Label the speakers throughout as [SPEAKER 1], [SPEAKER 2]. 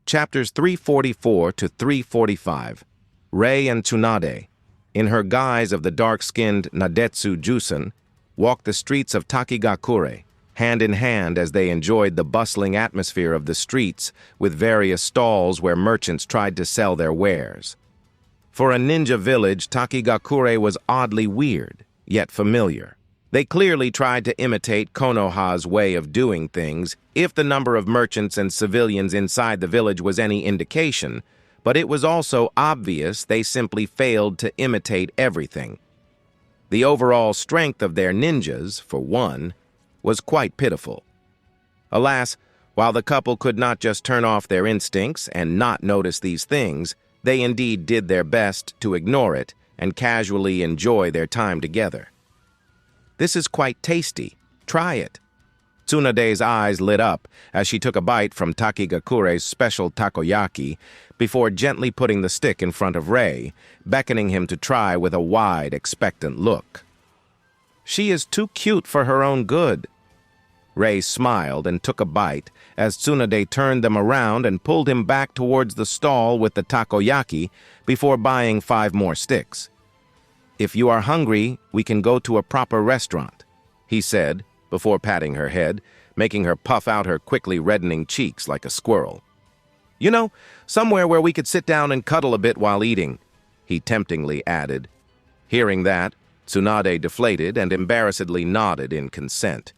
[SPEAKER 1] Chapters 344 to 345. Rei and Tsunade, in her guise of the dark-skinned Nadetsu Jusen, walked the streets of Takigakure, hand in hand as they enjoyed the bustling atmosphere of the streets with various stalls where merchants tried to sell their wares. For a ninja village, Takigakure was oddly weird, yet familiar. They clearly tried to imitate Konoha's way of doing things if the number of merchants and civilians inside the village was any indication, but it was also obvious they simply failed to imitate everything. The overall strength of their ninjas, for one, was quite pitiful. Alas, while the couple could not just turn off their instincts and not notice these things, they indeed did their best to ignore it and casually enjoy their time together. "This is quite tasty. Try it." Tsunade's eyes lit up as she took a bite from Takigakure's special takoyaki before gently putting the stick in front of Rei, beckoning him to try with a wide, expectant look. "She is too cute for her own good." Rei smiled and took a bite as Tsunade turned them around and pulled him back towards the stall with the takoyaki before buying 5 more sticks. "If you are hungry, we can go to a proper restaurant," he said, before patting her head, making her puff out her quickly reddening cheeks like a squirrel. "You know, somewhere where we could sit down and cuddle a bit while eating," he temptingly added. Hearing that, Tsunade deflated and embarrassedly nodded in consent.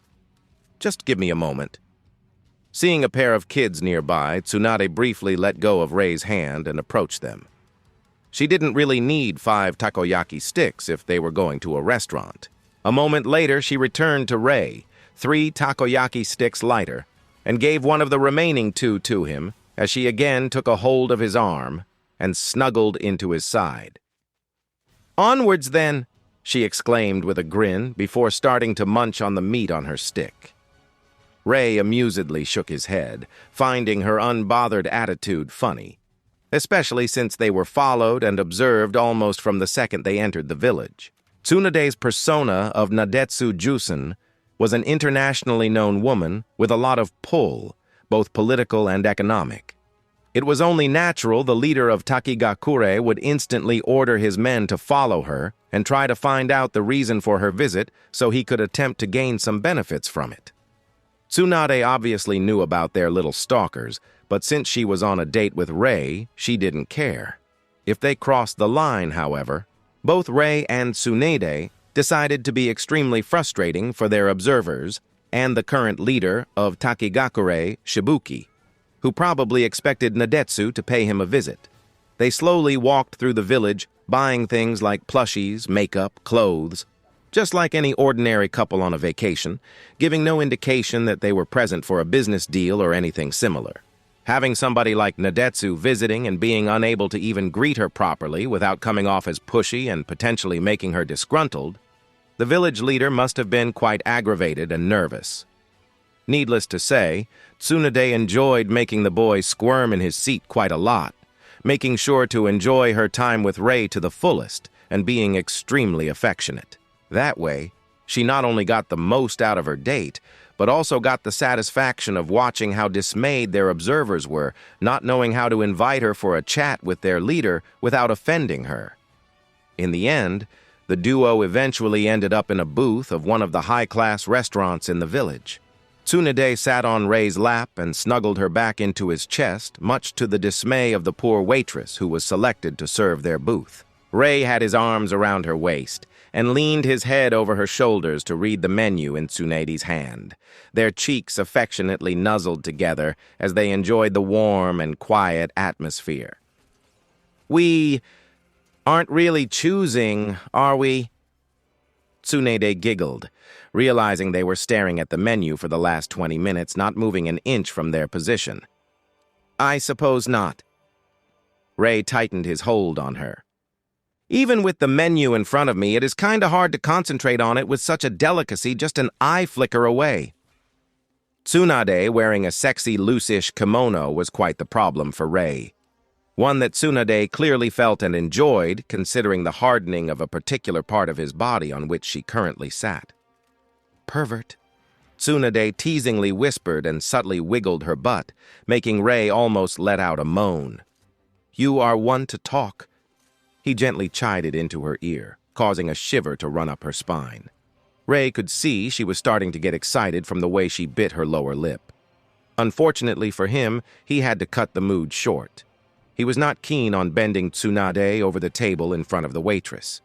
[SPEAKER 1] "Just give me a moment." Seeing a pair of kids nearby, Tsunade briefly let go of Rei's hand and approached them. She didn't really need 5 takoyaki sticks if they were going to a restaurant. A moment later, she returned to Rei, 3 takoyaki sticks lighter, and gave one of the remaining 2 to him as she again took a hold of his arm and snuggled into his side. "Onwards, then," she exclaimed with a grin before starting to munch on the meat on her stick. Rei amusedly shook his head, finding her unbothered attitude funny, especially since they were followed and observed almost from the second they entered the village. Tsunade's persona of Nadetsu Jusen was an internationally known woman with a lot of pull, both political and economic. It was only natural the leader of Takigakure would instantly order his men to follow her and try to find out the reason for her visit so he could attempt to gain some benefits from it. Tsunade obviously knew about their little stalkers, but since she was on a date with Rei, she didn't care. If they crossed the line, however, both Rei and Tsunade decided to be extremely frustrating for their observers and the current leader of Takigakure, Shibuki, who probably expected Nadetsu to pay him a visit. They slowly walked through the village, buying things like plushies, makeup, clothes, just like any ordinary couple on a vacation, giving no indication that they were present for a business deal or anything similar. Having somebody like Nadetsu visiting and being unable to even greet her properly without coming off as pushy and potentially making her disgruntled, the village leader must have been quite aggravated and nervous. Needless to say, Tsunade enjoyed making the boy squirm in his seat quite a lot, making sure to enjoy her time with Rei to the fullest and being extremely affectionate. That way, she not only got the most out of her date, but also got the satisfaction of watching how dismayed their observers were, not knowing how to invite her for a chat with their leader without offending her. In the end, the duo eventually ended up in a booth of one of the high-class restaurants in the village. Tsunade sat on Rei's lap and snuggled her back into his chest, much to the dismay of the poor waitress who was selected to serve their booth. Rei had his arms around her waist and leaned his head over her shoulders to read the menu in Tsunade's hand. Their cheeks affectionately nuzzled together as they enjoyed the warm and quiet atmosphere. "We aren't really choosing, are we?" Tsunade giggled, realizing they were staring at the menu for the last 20 minutes, not moving an inch from their position. "I suppose not." Rei tightened his hold on her. "Even with the menu in front of me, it is kinda hard to concentrate on it with such a delicacy just an eye flicker away." Tsunade, wearing a sexy, loose-ish kimono, was quite the problem for Rei. One that Tsunade clearly felt and enjoyed, considering the hardening of a particular part of his body on which she currently sat. "Pervert," Tsunade teasingly whispered and subtly wiggled her butt, making Rei almost let out a moan. "You are one to talk." He gently chided into her ear, causing a shiver to run up her spine. Rei could see she was starting to get excited from the way she bit her lower lip. Unfortunately for him, he had to cut the mood short. He was not keen on bending Tsunade over the table in front of the waitress.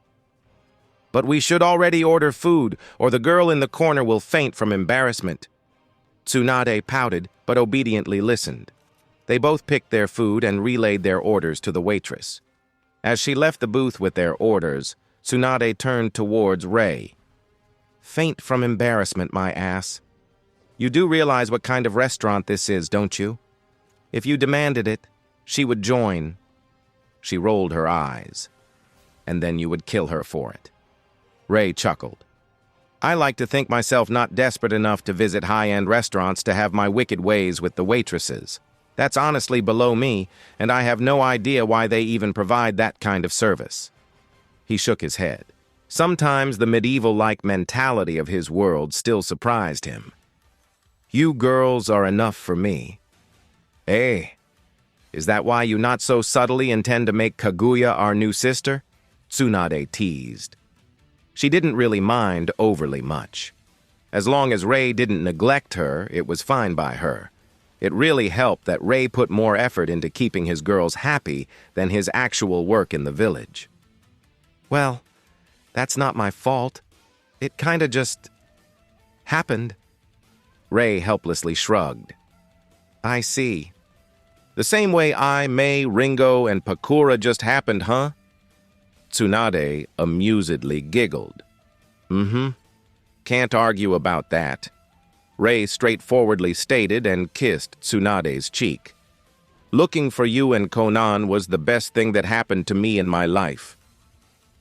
[SPEAKER 1] "But we should already order food, or the girl in the corner will faint from embarrassment." Tsunade pouted, but obediently listened. They both picked their food and relayed their orders to the waitress. As she left the booth with their orders, Tsunade turned towards Rei. "Faint from embarrassment, my ass. You do realize what kind of restaurant this is, don't you? If you demanded it, she would join." She rolled her eyes. "And then you would kill her for it." Rei chuckled. "I like to think myself not desperate enough to visit high-end restaurants to have my wicked ways with the waitresses. That's honestly below me, and I have no idea why they even provide that kind of service." He shook his head. Sometimes the medieval-like mentality of his world still surprised him. "You girls are enough for me." "Eh? Is that why you not so subtly intend to make Kaguya our new sister?" Tsunade teased. She didn't really mind overly much. As long as Rei didn't neglect her, it was fine by her. It really helped that Rei put more effort into keeping his girls happy than his actual work in the village. "Well, that's not my fault. It kinda just happened." Rei helplessly shrugged. "I see. The same way I, Mei, Ringo, and Pakura just happened, huh?" Tsunade amusedly giggled. "Mm-hmm. Can't argue about that." Rei straightforwardly stated and kissed Tsunade's cheek. "Looking for you and Konan was the best thing that happened to me in my life,"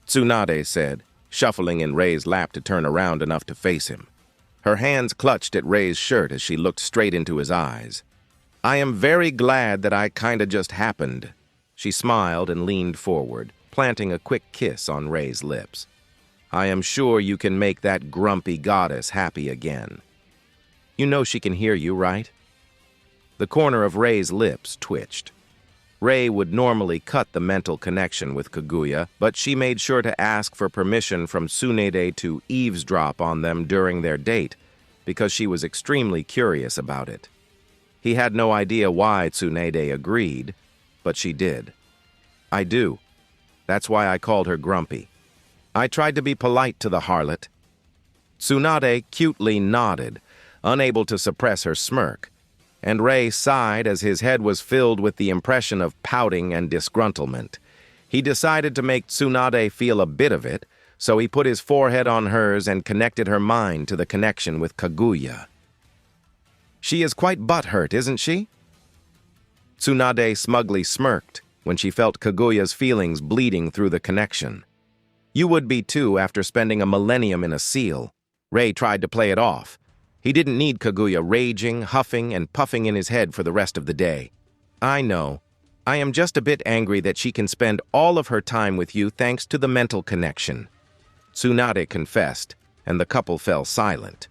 [SPEAKER 1] Tsunade said, shuffling in Rei's lap to turn around enough to face him. Her hands clutched at Rei's shirt as she looked straight into his eyes. "I am very glad that I kinda just happened." She smiled and leaned forward, planting a quick kiss on Rei's lips. "I am sure you can make that grumpy goddess happy again. You know she can hear you, right?" The corner of Rei's lips twitched. Rei would normally cut the mental connection with Kaguya, but she made sure to ask for permission from Tsunade to eavesdrop on them during their date, because she was extremely curious about it. He had no idea why Tsunade agreed, but she did. "I do. That's why I called her grumpy. I tried to be polite to the harlot." Tsunade cutely nodded, unable to suppress her smirk, and Rei sighed as his head was filled with the impression of pouting and disgruntlement. He decided to make Tsunade feel a bit of it, so he put his forehead on hers and connected her mind to the connection with Kaguya. "She is quite butthurt, isn't she?" Tsunade smugly smirked when she felt Kaguya's feelings bleeding through the connection. "You would be too after spending a millennium in a seal." Rei tried to play it off. He didn't need Kaguya raging, huffing, and puffing in his head for the rest of the day. "I know. I am just a bit angry that she can spend all of her time with you thanks to the mental connection," Tsunade confessed, and the couple fell silent.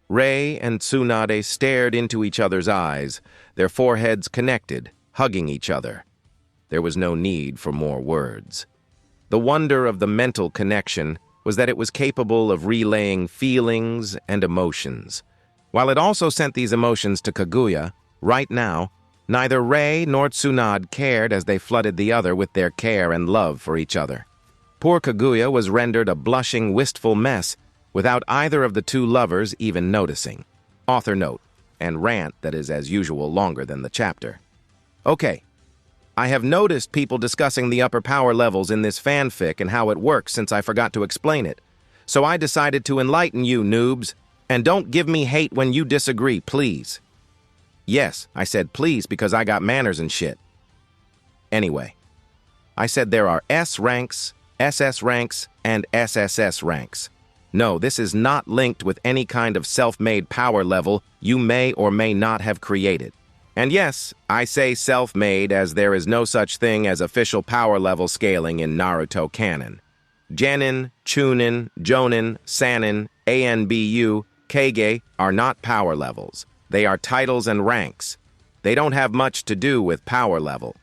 [SPEAKER 1] Rei and Tsunade stared into each other's eyes, their foreheads connected, hugging each other. There was no need for more words. The wonder of the mental connection was that it was capable of relaying feelings and emotions. While it also sent these emotions to Kaguya, right now, neither Rei nor Tsunade cared as they flooded the other with their care and love for each other. Poor Kaguya was rendered a blushing, wistful mess without either of the two lovers even noticing. Author note, and rant that is as usual longer than the chapter. Okay. I have noticed people discussing the upper power levels in this fanfic and how it works since I forgot to explain it. So I decided to enlighten you, noobs. And don't give me hate when you disagree, please. Yes, I said please because I got manners and shit. Anyway, I said there are S ranks, SS ranks, and SSS ranks. No, this is not linked with any kind of self-made power level you may or may not have created. And yes, I say self-made as there is no such thing as official power level scaling in Naruto canon. Genin, Chunin, Jonin, Sanin, ANBU, Kage are not power levels. They are titles and ranks. They don't have much to do with power level.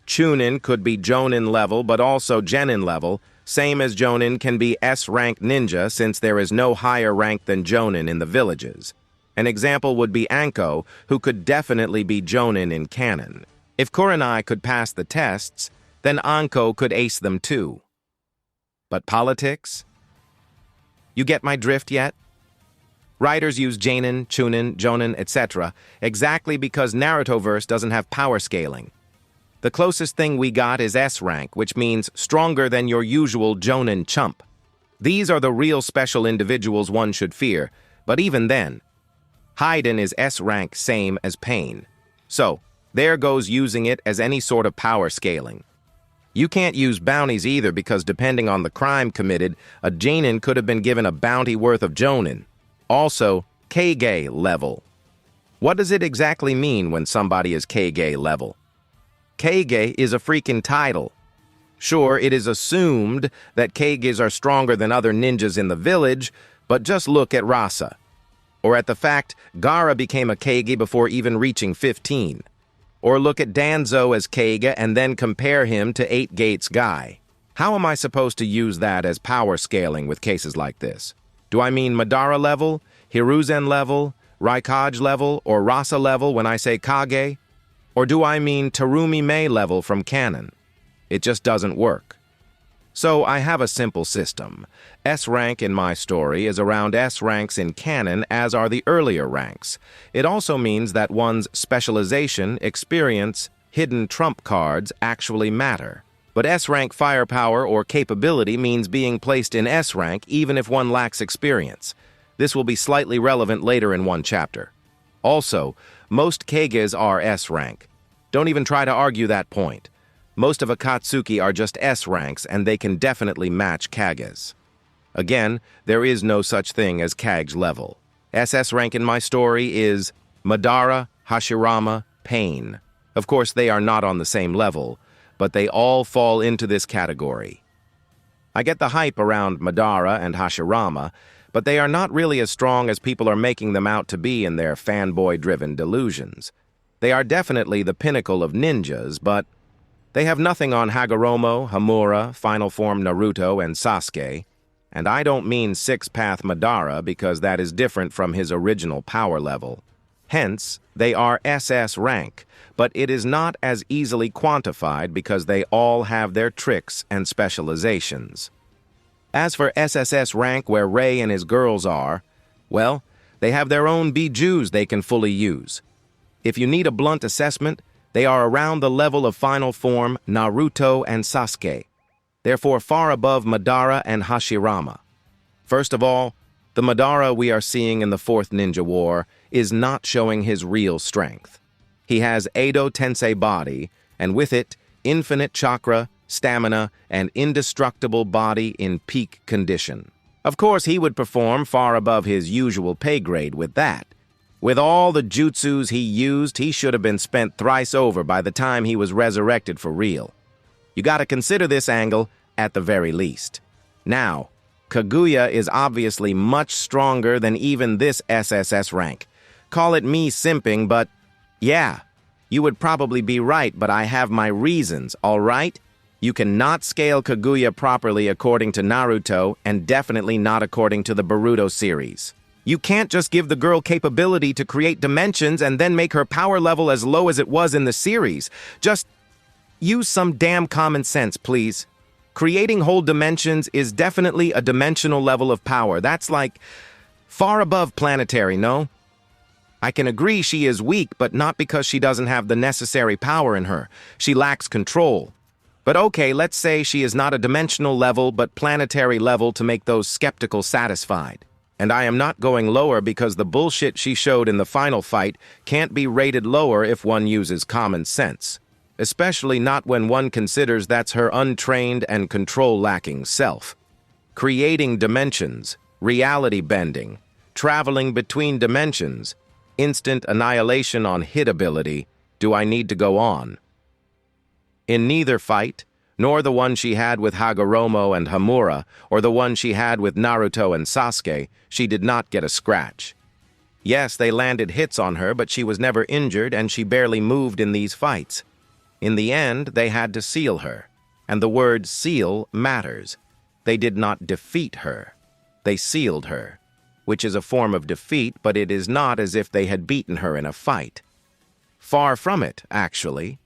[SPEAKER 1] Chunin could be Jonin level, but also Genin level, same as Jonin can be S-rank ninja since there is no higher rank than Jonin in the villages. An example would be Anko, who could definitely be Jonin in canon. If Kurenai could pass the tests, then Anko could ace them too. But politics? You get my drift yet? Writers use Janin, Chunin, Jonin, etc. exactly because Narutoverse doesn't have power scaling. The closest thing we got is S-rank, which means stronger than your usual Jonin chump. These are the real special individuals one should fear, but even then, Haiden is S-rank same as Pain. So, there goes using it as any sort of power scaling. You can't use bounties either because depending on the crime committed, a Janin could have been given a bounty worth of Jonin. Also, Kage level. What does it exactly mean when somebody is Kage level? Kage is a freaking title. Sure, it is assumed that Kages are stronger than other ninjas in the village, but just look at Rasa. Or at the fact Gaara became a Kage before even reaching 15. Or look at Danzo as Kage and then compare him to 8 Gates Guy. How am I supposed to use that as power scaling with cases like this? Do I mean Madara level, Hiruzen level, Raikage level, or Rasa level when I say Kage? Or do I mean Terumi Mei level from canon? It just doesn't work. So I have a simple system. S-rank in my story is around S-ranks in canon, as are the earlier ranks. It also means that one's specialization, experience, hidden trump cards actually matter. But S-rank firepower or capability means being placed in S-rank even if one lacks experience. This will be slightly relevant later in one chapter. Also, most Kages are S-rank. Don't even try to argue that point. Most of Akatsuki are just S-ranks, and they can definitely match Kages. Again, there is no such thing as Kage level. SS rank in my story is Madara, Hashirama, Pain. Of course, they are not on the same level, but they all fall into this category. I get the hype around Madara and Hashirama, but they are not really as strong as people are making them out to be in their fanboy-driven delusions. They are definitely the pinnacle of ninjas, but they have nothing on Hagoromo, Hamura, Final Form Naruto, and Sasuke. And I don't mean six-path Madara because that is different from his original power level. Hence, they are SS rank, but it is not as easily quantified because they all have their tricks and specializations. As for SSS rank where Ray and his girls are, well, they have their own bijus they can fully use. If you need a blunt assessment, they are around the level of Final Form Naruto and Sasuke, therefore far above Madara and Hashirama. First of all, the Madara we are seeing in the Fourth Ninja War is not showing his real strength. He has Edo Tensei body, and with it, infinite chakra, stamina, and indestructible body in peak condition. Of course, he would perform far above his usual pay grade with that. With all the jutsus he used, he should have been spent thrice over by the time he was resurrected for real. You gotta consider this angle at the very least. Now, Kaguya is obviously much stronger than even this SSS rank. Call it me simping, but yeah, you would probably be right, but I have my reasons, all right? You cannot scale Kaguya properly according to Naruto, and definitely not according to the Boruto series. You can't just give the girl capability to create dimensions and then make her power level as low as it was in the series. Just use some damn common sense, please. Creating whole dimensions is definitely a dimensional level of power. That's like far above planetary, no? I can agree she is weak, but not because she doesn't have the necessary power in her. She lacks control. But okay, let's say she is not a dimensional level, but planetary level to make those skeptical satisfied. And I am not going lower because the bullshit she showed in the final fight can't be rated lower if one uses common sense. Especially not when one considers that's her untrained and control-lacking self. Creating dimensions, reality bending, traveling between dimensions, instant annihilation on hit ability, do I need to go on? In neither fight, nor the one she had with Hagoromo and Hamura, or the one she had with Naruto and Sasuke. She did not get a scratch. Yes, they landed hits on her, but she was never injured and she barely moved in these fights. In the end, they had to seal her, and the word seal matters. They did not defeat her. They sealed her, which is a form of defeat, but it is not as if they had beaten her in a fight. Far from it, actually.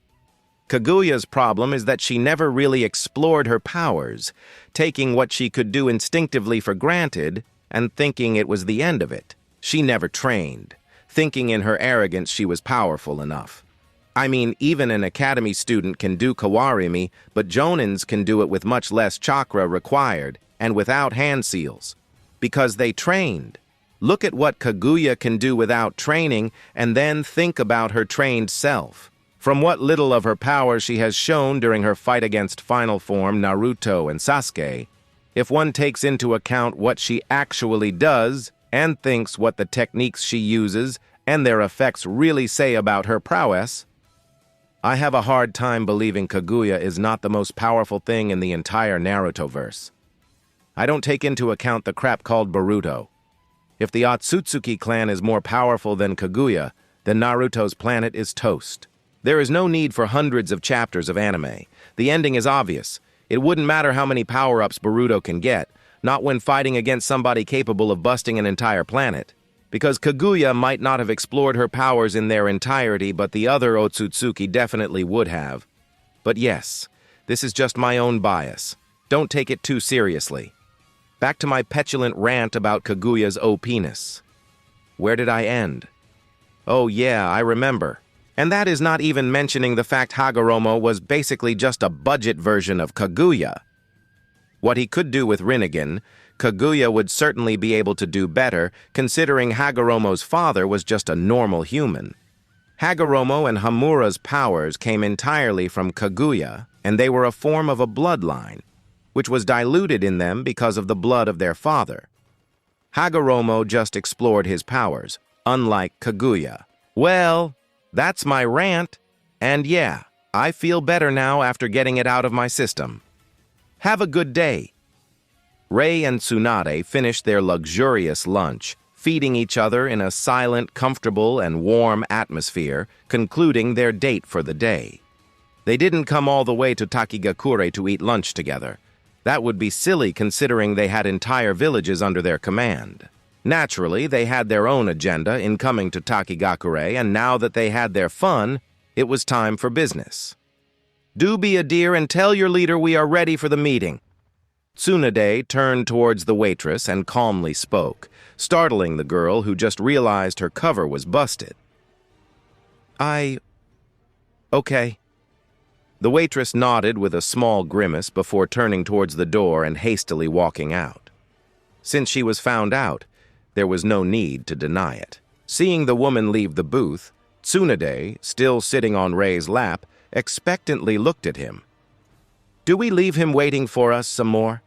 [SPEAKER 1] Kaguya's problem is that she never really explored her powers, taking what she could do instinctively for granted and thinking it was the end of it. She never trained, thinking in her arrogance she was powerful enough. I mean, even an academy student can do kawarimi, but jonins can do it with much less chakra required and without hand seals. Because they trained. Look at what Kaguya can do without training and then think about her trained self. From what little of her power she has shown during her fight against Final Form, Naruto, and Sasuke, if one takes into account what she actually does and thinks what the techniques she uses and their effects really say about her prowess, I have a hard time believing Kaguya is not the most powerful thing in the entire Narutoverse. I don't take into account the crap called Boruto. If the Otsutsuki clan is more powerful than Kaguya, then Naruto's planet is toast. There is no need for hundreds of chapters of anime. The ending is obvious. It wouldn't matter how many power-ups Boruto can get, not when fighting against somebody capable of busting an entire planet. Because Kaguya might not have explored her powers in their entirety, but the other Otsutsuki definitely would have. But yes, this is just my own bias. Don't take it too seriously. Back to my petulant rant about Kaguya's OP-ness. Where did I end? Oh yeah, I remember. And that is not even mentioning the fact Hagoromo was basically just a budget version of Kaguya. What he could do with Rinnegan, Kaguya would certainly be able to do better, considering Hagoromo's father was just a normal human. Hagoromo and Hamura's powers came entirely from Kaguya, and they were a form of a bloodline, which was diluted in them because of the blood of their father. Hagoromo just explored his powers, unlike Kaguya. Well, that's my rant, and yeah, I feel better now after getting it out of my system. Have a good day. Rei and Tsunade finished their luxurious lunch, feeding each other in a silent, comfortable, and warm atmosphere, concluding their date for the day. They didn't come all the way to Takigakure to eat lunch together. That would be silly considering they had entire villages under their command. Naturally, they had their own agenda in coming to Takigakure, and now that they had their fun, it was time for business. Do be a dear and tell your leader we are ready for the meeting. Tsunade turned towards the waitress and calmly spoke, startling the girl who just realized her cover was busted. Okay. The waitress nodded with a small grimace before turning towards the door and hastily walking out. Since she was found out, there was no need to deny it. Seeing the woman leave the booth, Tsunade, still sitting on Rei's lap, expectantly looked at him. "Do we leave him waiting for us some more?"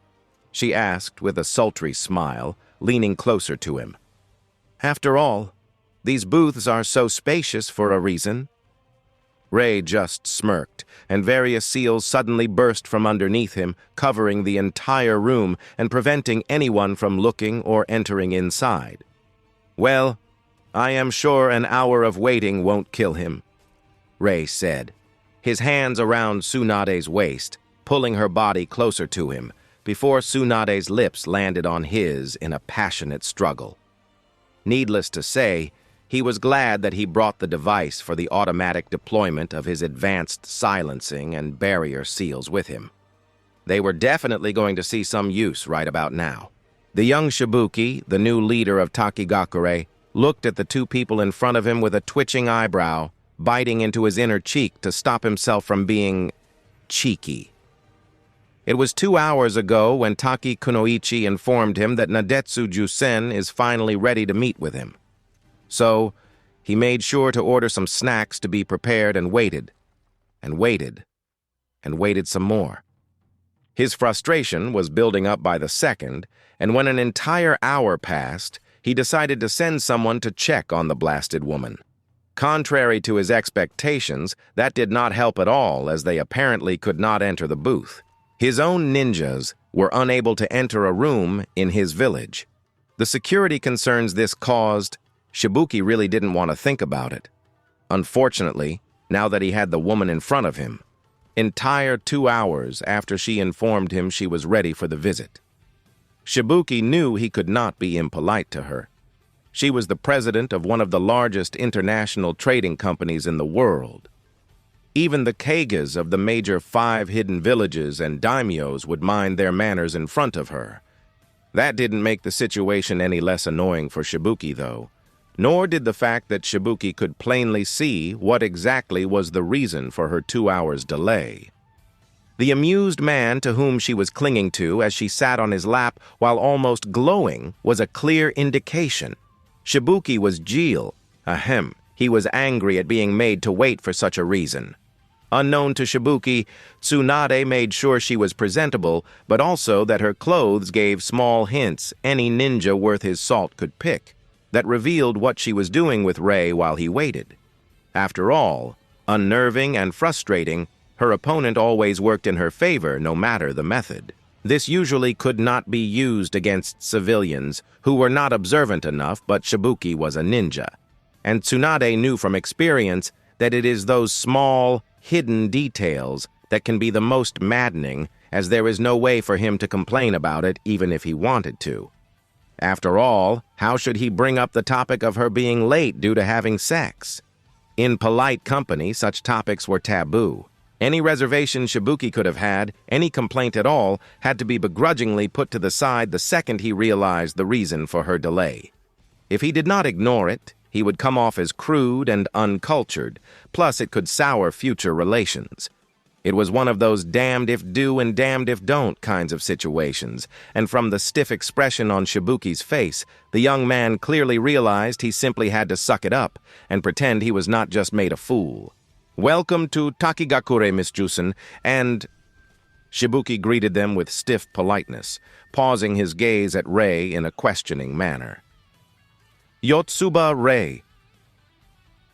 [SPEAKER 1] she asked with a sultry smile, leaning closer to him. "After all, these booths are so spacious for a reason." Rei just smirked, and various seals suddenly burst from underneath him, covering the entire room and preventing anyone from looking or entering inside. "Well, I am sure an hour of waiting won't kill him," Rei said, his hands around Tsunade's waist, pulling her body closer to him, before Tsunade's lips landed on his in a passionate struggle. Needless to say, he was glad that he brought the device for the automatic deployment of his advanced silencing and barrier seals with him. They were definitely going to see some use right about now. The young Shibuki, the new leader of Takigakure, looked at the two people in front of him with a twitching eyebrow, biting into his inner cheek to stop himself from being cheeky. It was 2 hours ago when Taki Kunoichi informed him that Nadetsu Jusen is finally ready to meet with him. So, he made sure to order some snacks to be prepared and waited, and waited, and waited some more. His frustration was building up by the second, and when an entire hour passed, he decided to send someone to check on the blasted woman. Contrary to his expectations, that did not help at all, as they apparently could not enter the booth. His own ninjas were unable to enter a room in his village. The security concerns this caused, Shibuki really didn't want to think about it. Unfortunately, now that he had the woman in front of him, entire 2 hours after she informed him she was ready for the visit. Shibuki knew he could not be impolite to her. She was the president of one of the largest international trading companies in the world. Even the kages of the major 5 hidden villages and daimyos would mind their manners in front of her. That didn't make the situation any less annoying for Shibuki, though, nor did the fact that Shibuki could plainly see what exactly was the reason for her 2 hours delay. The amused man to whom she was clinging to as she sat on his lap while almost glowing was a clear indication. Shibuki was Jeel. He was angry at being made to wait for such a reason. Unknown to Shibuki, Tsunade made sure she was presentable, but also that her clothes gave small hints any ninja worth his salt could pick, that revealed what she was doing with Rei while he waited. After all, unnerving and frustrating, her opponent always worked in her favor no matter the method. This usually could not be used against civilians who were not observant enough, but Shibuki was a ninja. And Tsunade knew from experience that it is those small, hidden details that can be the most maddening, as there is no way for him to complain about it even if he wanted to. After all, how should he bring up the topic of her being late due to having sex? In polite company, such topics were taboo. Any reservation Shibuki could have had, any complaint at all, had to be begrudgingly put to the side the second he realized the reason for her delay. If he did not ignore it, he would come off as crude and uncultured, plus it could sour future relations. It was one of those damned if do and damned if don't kinds of situations, and from the stiff expression on Shibuki's face, the young man clearly realized he simply had to suck it up and pretend he was not just made a fool. "Welcome to Takigakure, Miss Jusen, and—" Shibuki greeted them with stiff politeness, pausing his gaze at Rei in a questioning manner. "Yotsuba Rei."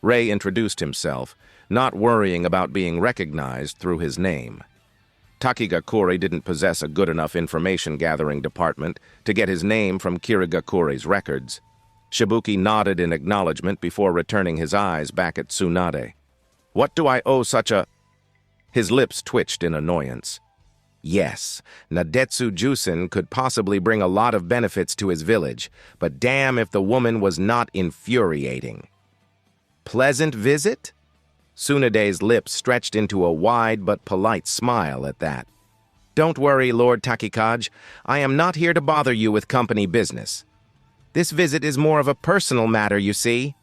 [SPEAKER 1] Rei introduced himself, not worrying about being recognized through his name. Takigakure didn't possess a good enough information-gathering department to get his name from Kirigakure's records. Shibuki nodded in acknowledgement before returning his eyes back at Tsunade. "What do I owe such a—" His lips twitched in annoyance. Yes, Nadetsu Jusen could possibly bring a lot of benefits to his village, but damn if the woman was not infuriating. "Pleasant visit?" Tsunade's lips stretched into a wide but polite smile at that. "Don't worry, Lord Takikage. I am not here to bother you with company business. This visit is more of a personal matter, you see,"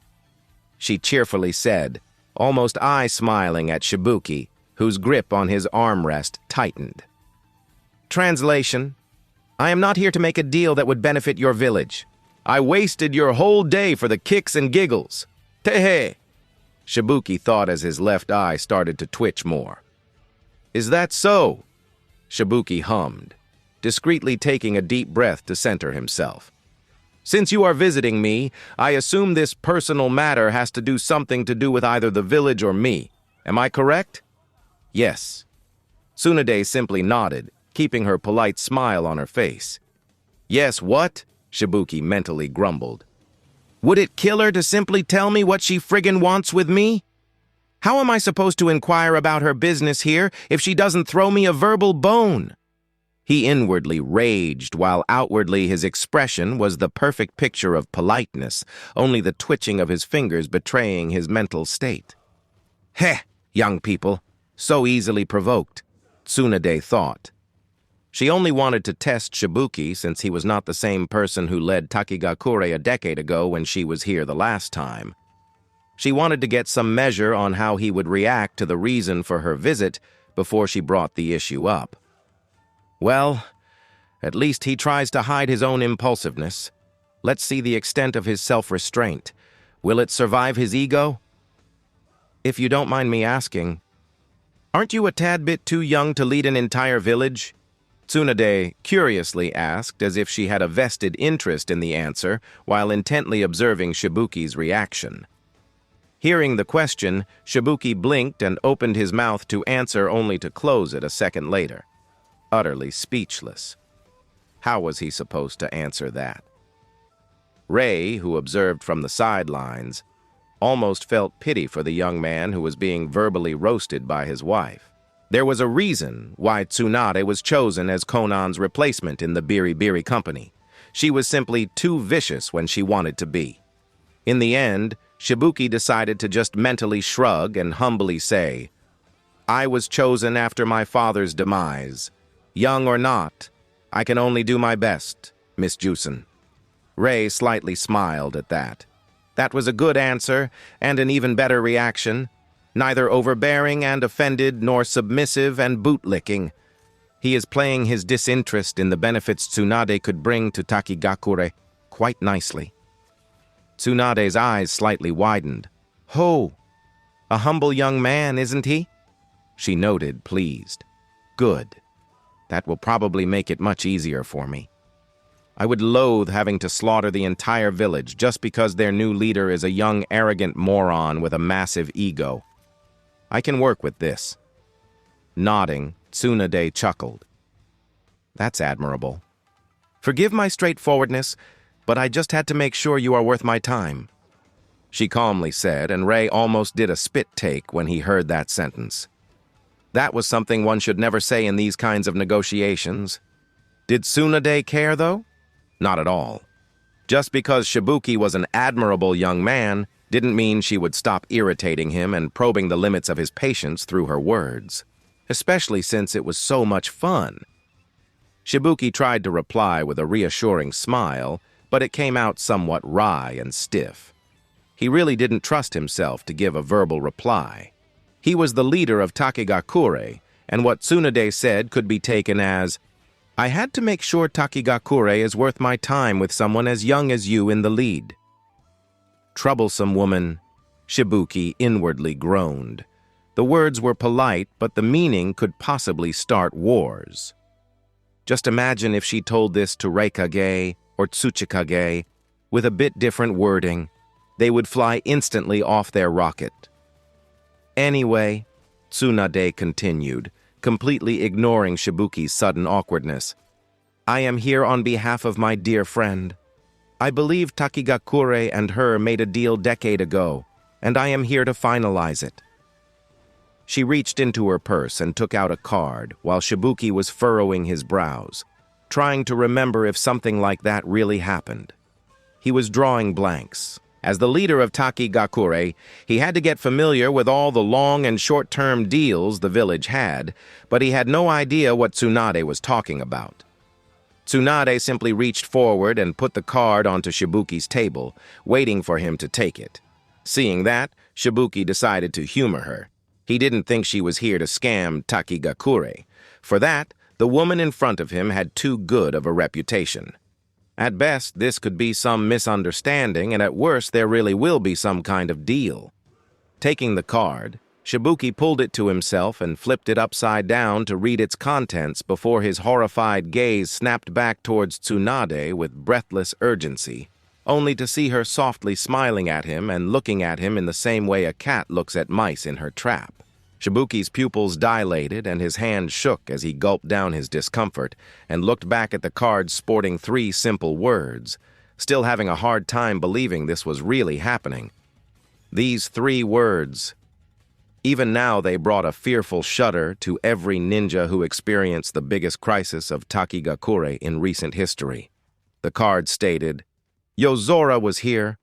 [SPEAKER 1] she cheerfully said, almost eye-smiling at Shibuki, whose grip on his armrest tightened. Translation: I am not here to make a deal that would benefit your village. I wasted your whole day for the kicks and giggles. Tehe! Shibuki thought as his left eye started to twitch more. "Is that so?" Shibuki hummed, discreetly taking a deep breath to center himself. "Since you are visiting me, I assume this personal matter has to do something to do with either the village or me. Am I correct?" "Yes." Tsunade simply nodded, keeping her polite smile on her face. "Yes, what?" Shibuki mentally grumbled. "Would it kill her to simply tell me what she friggin' wants with me? How am I supposed to inquire about her business here if she doesn't throw me a verbal bone?" He inwardly raged, while outwardly his expression was the perfect picture of politeness, only the twitching of his fingers betraying his mental state. "Heh, young people, so easily provoked," Tsunade thought. She only wanted to test Shibuki since he was not the same person who led Takigakure a decade ago when she was here the last time. She wanted to get some measure on how he would react to the reason for her visit before she brought the issue up. Well, at least he tries to hide his own impulsiveness. Let's see the extent of his self-restraint. Will it survive his ego? If you don't mind me asking, aren't you a tad bit too young to lead an entire village? Tsunade curiously asked, as if she had a vested interest in the answer, while intently observing Shibuki's reaction. Hearing the question, Shibuki blinked and opened his mouth to answer only to close it a second later, utterly speechless. How was he supposed to answer that? Rei, who observed from the sidelines, almost felt pity for the young man who was being verbally roasted by his wife. There was a reason why Tsunade was chosen as Konan's replacement in the Biribiri company. She was simply too vicious when she wanted to be. In the end, Shibuki decided to just mentally shrug and humbly say, "I was chosen after my father's demise. Young or not, I can only do my best, Miss Jusen." Rei slightly smiled at that. That was a good answer and an even better reaction, neither overbearing and offended nor submissive and bootlicking. He is playing his disinterest in the benefits Tsunade could bring to Takigakure quite nicely. Tsunade's eyes slightly widened. "Ho! A humble young man, isn't he?" She noted, pleased. "Good. That will probably make it much easier for me. I would loathe having to slaughter the entire village just because their new leader is a young, arrogant moron with a massive ego. I can work with this." Nodding, Tsunade chuckled. "That's admirable. Forgive my straightforwardness, but I just had to make sure you are worth my time," she calmly said, and Rei almost did a spit take when he heard that sentence. That was something one should never say in these kinds of negotiations. Did Tsunade care, though? Not at all. Just because Shibuki was an admirable young man didn't mean she would stop irritating him and probing the limits of his patience through her words, especially since it was so much fun. Shibuki tried to reply with a reassuring smile, but it came out somewhat wry and stiff. He really didn't trust himself to give a verbal reply. He was the leader of Takigakure, and what Tsunade said could be taken as, "I had to make sure Takigakure is worth my time with someone as young as you in the lead." "Troublesome woman," Shibuki inwardly groaned. The words were polite, but the meaning could possibly start wars. Just imagine if she told this to Reikage or Tsuchikage with a bit different wording. They would fly instantly off their rocket. "Anyway," Tsunade continued, completely ignoring Shibuki's sudden awkwardness, "I am here on behalf of my dear friend. I believe Takigakure and her made a deal decade ago, and I am here to finalize it." She reached into her purse and took out a card while Shibuki was furrowing his brows, trying to remember if something like that really happened. He was drawing blanks. As the leader of Takigakure, he had to get familiar with all the long and short-term deals the village had, but he had no idea what Tsunade was talking about. Tsunade simply reached forward and put the card onto Shibuki's table, waiting for him to take it. Seeing that, Shibuki decided to humor her. He didn't think she was here to scam Takigakure. For that, the woman in front of him had too good of a reputation. At best, this could be some misunderstanding, and at worst, there really will be some kind of deal. Taking the card, Shibuki pulled it to himself and flipped it upside down to read its contents before his horrified gaze snapped back towards Tsunade with breathless urgency, only to see her softly smiling at him and looking at him in the same way a cat looks at mice in her trap. Shibuki's pupils dilated and his hand shook as he gulped down his discomfort and looked back at the card sporting 3 simple words, still having a hard time believing this was really happening. These 3 words. Even now they brought a fearful shudder to every ninja who experienced the biggest crisis of Takigakure in recent history. The card stated, "Yozora was here,